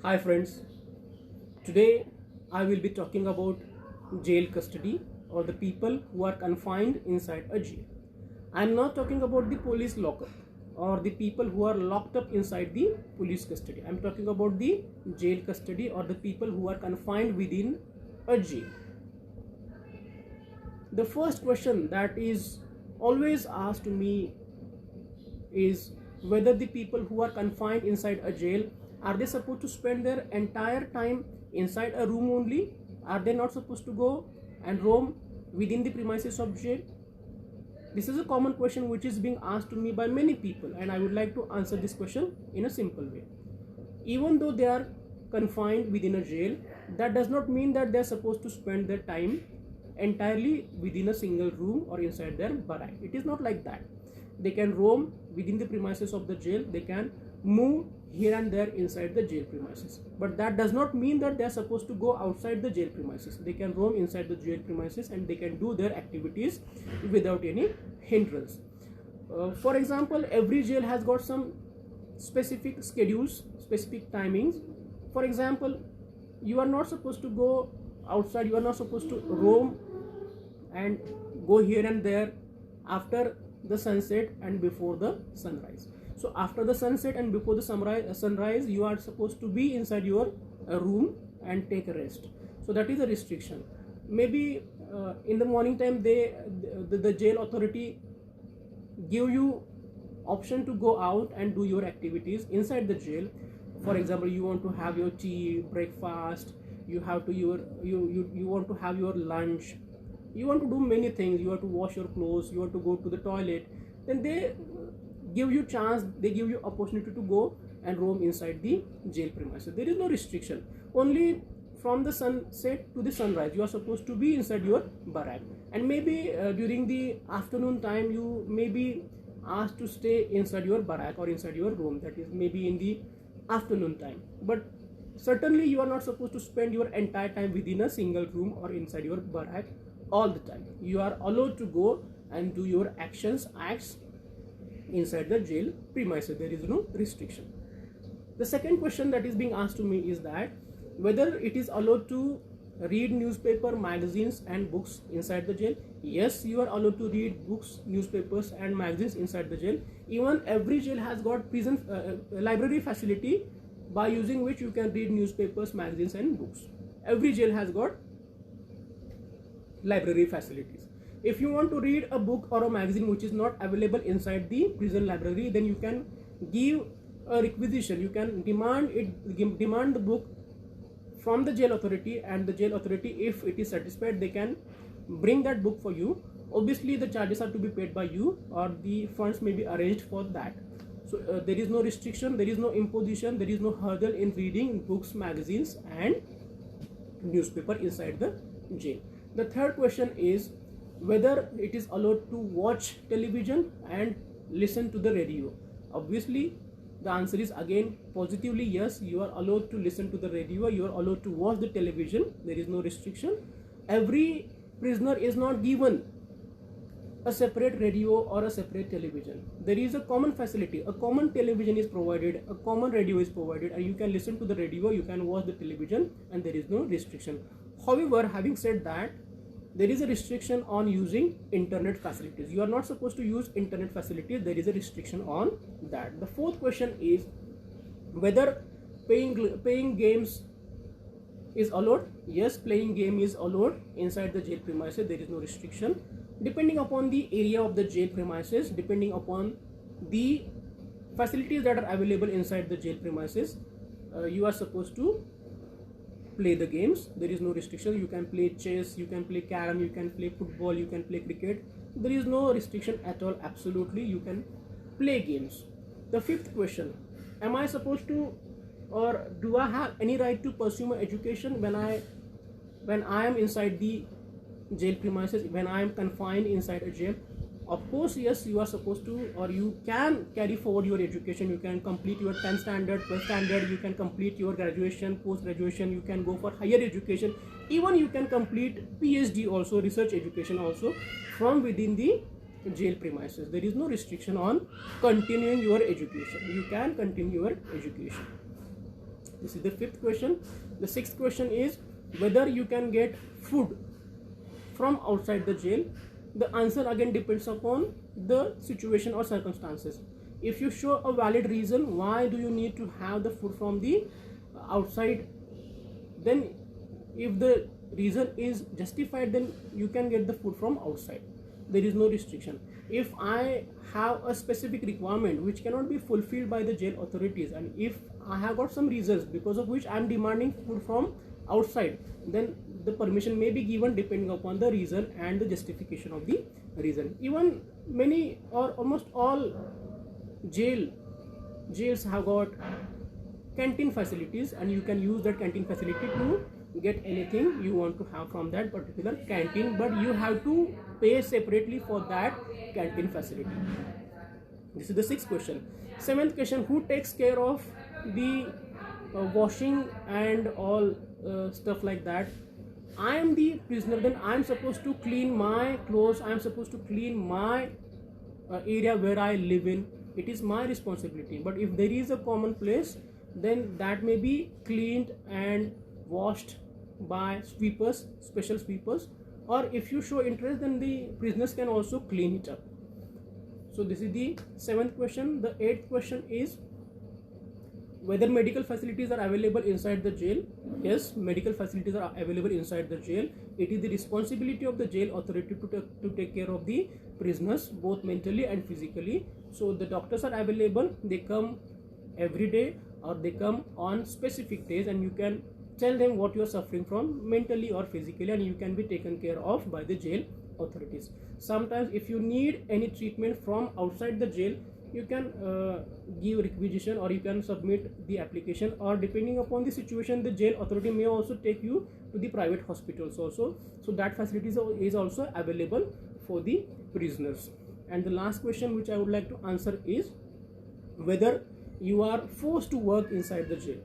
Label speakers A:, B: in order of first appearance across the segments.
A: Hi friends, today I will be talking about jail custody or the people who are confined inside a jail. I am not talking about the police lockup or the people who are locked up inside the police custody. I am talking about the jail custody or the people who are confined within a jail. The first question that is always asked to me is whether the people who are confined inside a jail, are they supposed to spend their entire time inside a room only? Are they not supposed to go and roam within the premises of jail? This is a common question which is being asked to me by many people, and I would like to answer this question in a simple way. Even though they are confined within a jail, that does not mean that they are supposed to spend their time entirely within a single room or inside their barrack. It is not like that. They can roam within the premises of the jail. They can move here and there inside the jail premises, but that does not mean that they are supposed to go outside the jail premises. They can roam inside the jail premises and they can do their activities without any hindrance. For example, every jail has got some specific schedules, specific timings. For example, you are not supposed to go outside, you are not supposed to roam and go here and there after the sunset and before the sunrise. So after the sunset and before the sunrise, you are supposed to be inside your room and take a rest. So that is a restriction. Maybe in the morning time, the jail authority give you option to go out and do your activities inside the jail. For example, you want to have your tea, breakfast, you have to you want to have your lunch, you want to do many things, you have to wash your clothes, you want to go to the toilet, then they give you chance, they give you opportunity to go and roam inside the jail premises. There is no restriction. Only from the sunset to the sunrise, you are supposed to be inside your barrack. And maybe during the afternoon time, you may be asked to stay inside your barrack or inside your room. That is maybe in the afternoon time. But certainly you are not supposed to spend your entire time within a single room or inside your barrack all the time. You are allowed to go and do your acts inside the jail premises. There is no restriction. The second question that is being asked to me is that whether it is allowed to read newspaper, magazines and books inside the jail. Yes, you are allowed to read books, newspapers and magazines inside the jail. Even every jail has got prison library facility by using which you can read newspapers, magazines and books. Every jail has got library facilities. If you want to read a book or a magazine which is not available inside the prison library, then you can give a requisition. You can demand the book from the jail authority, and the jail authority, if it is satisfied, they can bring that book for you. Obviously, the charges are to be paid by you, or the funds may be arranged for that. So there is no restriction, there is no imposition, there is no hurdle in reading books, magazines and newspaper inside the jail. The third question is whether it is allowed to watch television and listen to the radio. Obviously, the answer is again positively yes. You are allowed to listen to the radio, you are allowed to watch the television. There is no restriction. Every prisoner is not given a separate radio or a separate television. There is a common facility. A common television is provided, a common radio is provided, and you can listen to the radio, you can watch the television, and there is no restriction. However, having said that, there is a restriction on using internet facilities. You are not supposed to use internet facilities. There is a restriction on that. The fourth question is whether paying games is allowed. Yes, playing game is allowed inside the jail premises. There is no restriction. Depending upon the area of the jail premises, depending upon the facilities that are available inside the jail premises, you are supposed to play the games. There is no restriction. You can play chess, you can play carom, you can play football, you can play cricket. There is no restriction at all. Absolutely, you can play games. The fifth question, am I supposed to, or do I have any right to pursue my education when I am inside the jail premises, when I am confined inside a jail? Of course, yes, you are supposed to, or you can carry forward your education. You can complete your 10th standard, 12th standard, you can complete your graduation, post-graduation, you can go for higher education. Even you can complete PhD also, research education also, from within the jail premises. There is no restriction on continuing your education. You can continue your education. This is the fifth question. The sixth question is whether you can get food from outside the jail. The answer again depends upon the situation or circumstances. If you show a valid reason why do you need to have the food from the outside, then if the reason is justified, then you can get the food from outside. There is no restriction. If I have a specific requirement which cannot be fulfilled by the jail authorities, and if I have got some reasons because of which I am demanding food from outside, then the permission may be given depending upon the reason and the justification of the reason. Even many or almost all jails have got canteen facilities, and you can use that canteen facility to get anything you want to have from that particular canteen, but you have to pay separately for that canteen facility. This is the sixth question. Seventh question, who takes care of the washing and all stuff like that? I am the prisoner, then I am supposed to clean my clothes, I am supposed to clean my area where I live in. It is my responsibility. But if there is a common place, then that may be cleaned and washed by sweepers, special sweepers, or if you show interest, then the prisoners can also clean it up. So this is the seventh question. The eighth question is whether medical facilities are available inside the jail. Yes, medical facilities are available inside the jail. It is the responsibility of the jail authority to take care of the prisoners both mentally and physically. So the doctors are available. They come every day or they come on specific days, and you can tell them what you are suffering from mentally or physically, and you can be taken care of by the jail authorities. Sometimes if you need any treatment from outside the jail, you can give requisition or you can submit the application, or depending upon the situation, the jail authority may also take you to the private hospitals also. So that facility is also available for the prisoners. And the last question which I would like to answer is whether you are forced to work inside the jail.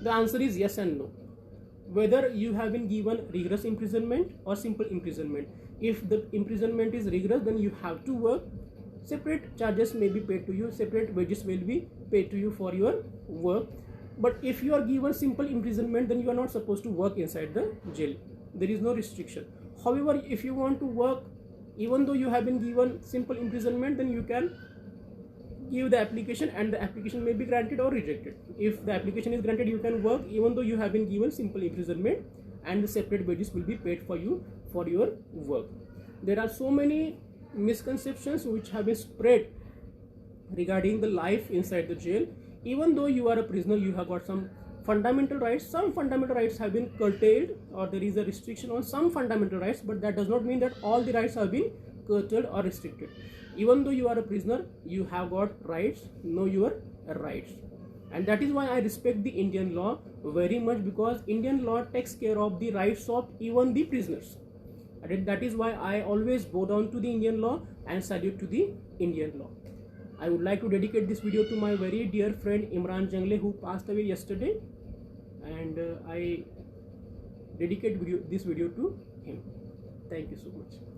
A: The answer is yes and no. Whether you have been given rigorous imprisonment or simple imprisonment. If the imprisonment is rigorous, then you have to work. Separate charges may be paid to you, separate wages will be paid to you for your work. But if you are given simple imprisonment, then you are not supposed to work inside the jail. There is no restriction. However, if you want to work, even though you have been given simple imprisonment, then you can give the application, and the application may be granted or rejected. If the application is granted, you can work even though you have been given simple imprisonment, and the separate wages will be paid for you for your work. There are so many misconceptions which have been spread regarding the life inside the jail. Even though you are a prisoner, you have got some fundamental rights. Some fundamental rights have been curtailed, or there is a restriction on some fundamental rights, but that does not mean that all the rights have been curtailed or restricted. Even though you are a prisoner, you have got rights. Know your rights. And that is why I respect the Indian law very much, because Indian law takes care of the rights of even the prisoners. And that is why I always bow down to the Indian law and salute to the Indian law. I would like to dedicate this video to my very dear friend Imran Jangle, who passed away yesterday, and I dedicate this video to him. Thank you so much.